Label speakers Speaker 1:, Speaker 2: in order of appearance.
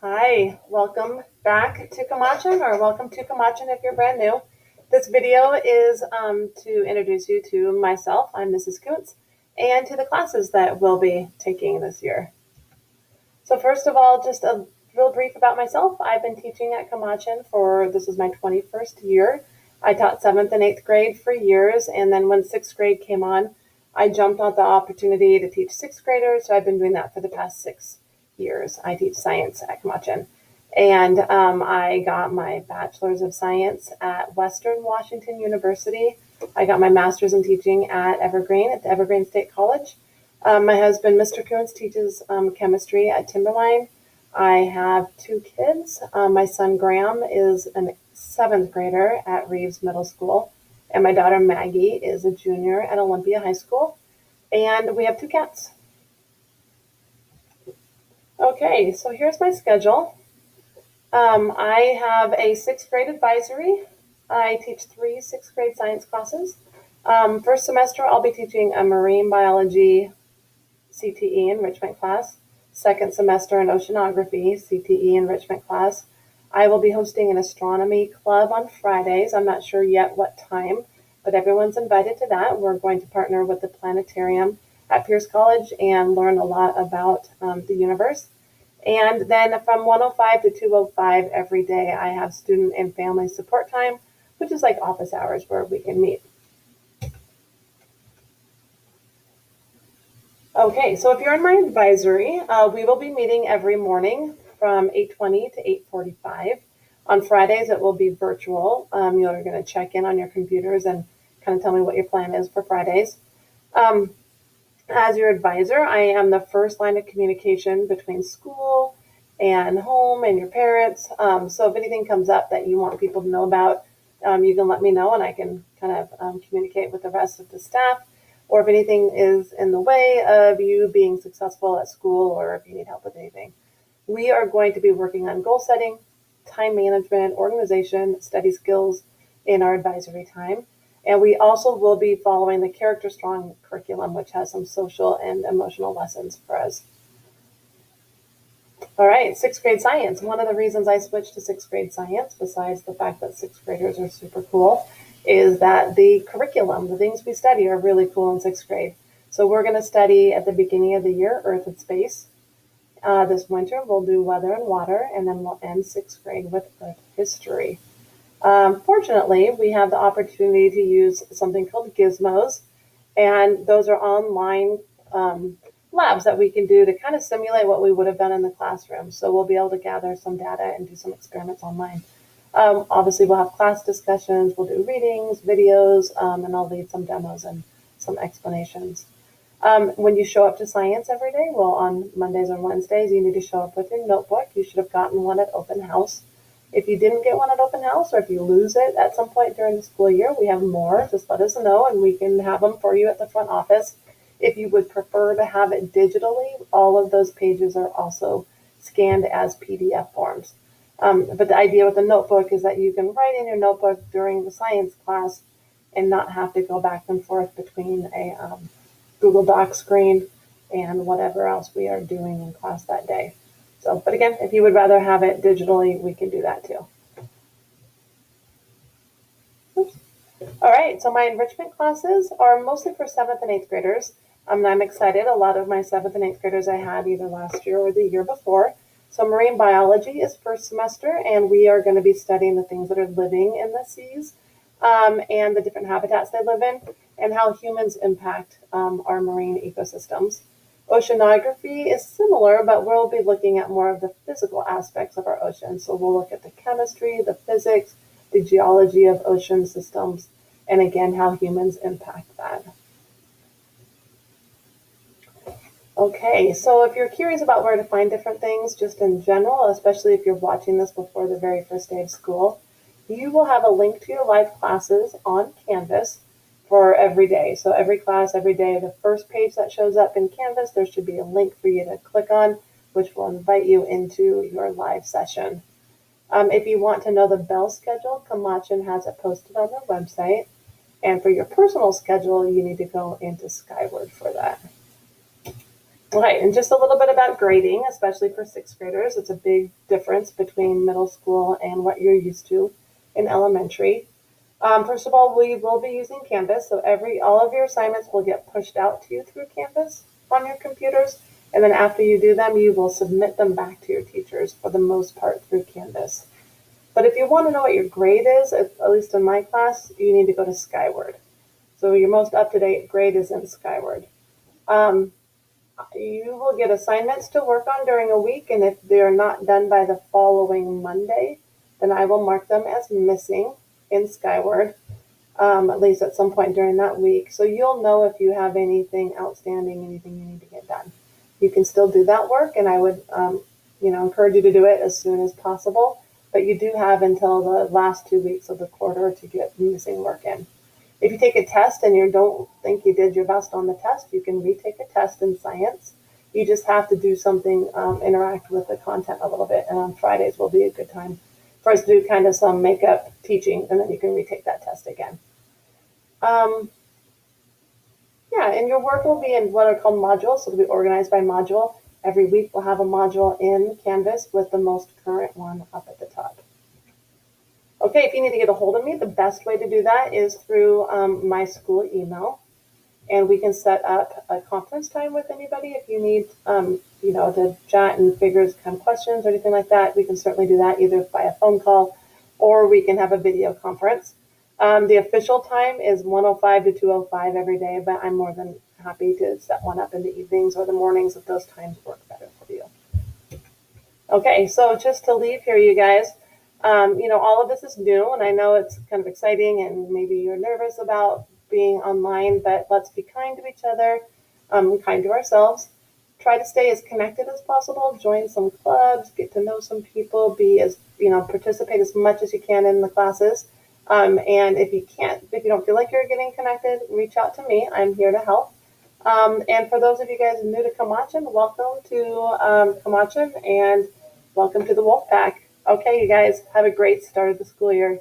Speaker 1: Hi, welcome back to Camachin, or welcome to Camachin if you're brand new. This video is to introduce you to myself. I'm Mrs. Kuntz, and to the classes that we'll be taking this year. So first of all, just a real brief about myself. I've been teaching at Camachin this is my 21st year. I taught 7th and 8th grade for years, and then when 6th grade came on, I jumped on the opportunity to teach 6th graders, so I've been doing that for the past 6 years. I teach science at Camachin. And I got my Bachelor's of Science at Western Washington University. I got my Master's in Teaching at the Evergreen State College. My husband, Mr. Kuntz, teaches chemistry at Timberline. I have 2 kids. My son, Graham, is a 7th grader at Reeves Middle School. And my daughter, Maggie, is a junior at Olympia High School. And we have 2 cats. Okay, so here's my schedule. I have a 6th grade advisory. I teach 3 6th grade science classes. First semester, I'll be teaching a marine biology CTE enrichment class. Second semester, an oceanography CTE enrichment class. I will be hosting an astronomy club on Fridays. I'm not sure yet what time, but everyone's invited to that. We're going to partner with the planetarium at Pierce College and learn a lot about the universe. And then from 1:05 to 2:05 every day, I have student and family support time, which is like office hours where we can meet. Okay, so if you're in my advisory, we will be meeting every morning from 8:20 to 8:45. On Fridays, it will be virtual. You're going to check in on your computers and kind of tell me what your plan is for Fridays. As your advisor, I am the first line of communication between school and home and your parents. So if anything comes up that you want people to know about, you can let me know and I can kind of communicate with the rest of the staff. Or if anything is in the way of you being successful at school, or if you need help with anything. We are going to be working on goal setting, time management, organization, study skills in our advisory time. And we also will be following the Character Strong curriculum, which has some social and emotional lessons for us. All right, 6th grade science. One of the reasons I switched to 6th grade science, besides the fact that 6th graders are super cool, is that the curriculum, the things we study, are really cool in 6th grade. So we're going to study at the beginning of the year, Earth and Space. This winter, we'll do weather and water, and then we'll end 6th grade with Earth history. Fortunately, we have the opportunity to use something called Gizmos, and those are online labs that we can do to kind of simulate what we would have done in the classroom. So we'll be able to gather some data and do some experiments online. Obviously, we'll have class discussions, we'll do readings, videos, and I'll lead some demos and some explanations. When you show up to science every day, well, on Mondays or Wednesdays, you need to show up with your notebook. You should have gotten one at open house. If you didn't get one at open house, or if you lose it at some point during the school year, we have more. Just let us know and we can have them for you at the front office. If you would prefer to have it digitally, all of those pages are also scanned as PDF forms. But the idea with the notebook is that you can write in your notebook during the science class and not have to go back and forth between a Google Docs screen and whatever else we are doing in class that day. So, but again, if you would rather have it digitally, we can do that too. Oops. All right, so my enrichment classes are mostly for 7th and 8th graders. I'm excited. A lot of my 7th and 8th graders I had either last year or the year before. So marine biology is first semester, and we are going to be studying the things that are living in the seas and the different habitats they live in and how humans impact our marine ecosystems. Oceanography is similar, but we'll be looking at more of the physical aspects of our ocean. So we'll look at the chemistry, the physics, the geology of ocean systems, and again, how humans impact that. Okay, so if you're curious about where to find different things, just in general, especially if you're watching this before the very first day of school, you will have a link to your live classes on Canvas for every day. So every class, every day, the first page that shows up in Canvas, there should be a link for you to click on, which will invite you into your live session. If you want to know the bell schedule, Camachin has it posted on their website. And for your personal schedule, you need to go into Skyward for that. Okay, and just a little bit about grading, especially for sixth graders. It's a big difference between middle school and what you're used to in elementary. First of all, we will be using Canvas, so all of your assignments will get pushed out to you through Canvas on your computers, and then after you do them, you will submit them back to your teachers for the most part through Canvas. But if you want to know what your grade is, at least in my class, you need to go to Skyward. So your most up-to-date grade is in Skyward. Um, you will get assignments to work on during a week, and if they're not done by the following Monday, then I will mark them as missing in Skyward, at least at some point during that week. So you'll know if you have anything outstanding, anything you need to get done. You can still do that work, and I would, encourage you to do it as soon as possible. But you do have until the last 2 weeks of the quarter to get missing work in. If you take a test and you don't think you did your best on the test, you can retake a test in science. You just have to do something, interact with the content a little bit. And on Fridays will be a good time for us to do kind of some makeup teaching, and then you can retake that test again. Um, yeah, and your work will be in what are called modules. So it'll be organized by module. Every week we'll have a module in Canvas with the most current one up at the top. Okay, if you need to get a hold of me, the best way to do that is through my school email. And we can set up a conference time with anybody if you need, to chat and figure some questions or anything like that. We can certainly do that either by a phone call or we can have a video conference. The official time is 1:05 to 2:05 every day, but I'm more than happy to set one up in the evenings or the mornings if those times work better for you. Okay, so just to leave here, you guys, all of this is new, and I know it's kind of exciting, and maybe you're nervous about being online, but let's be kind to each other, kind to ourselves. Try to stay as connected as possible. Join some clubs, get to know some people, participate as much as you can in the classes. And if you don't feel like you're getting connected, reach out to me. I'm here to help. And for those of you guys new to Camachin, welcome to Camachin and welcome to the Wolf Pack. Okay, you guys, have a great start of the school year.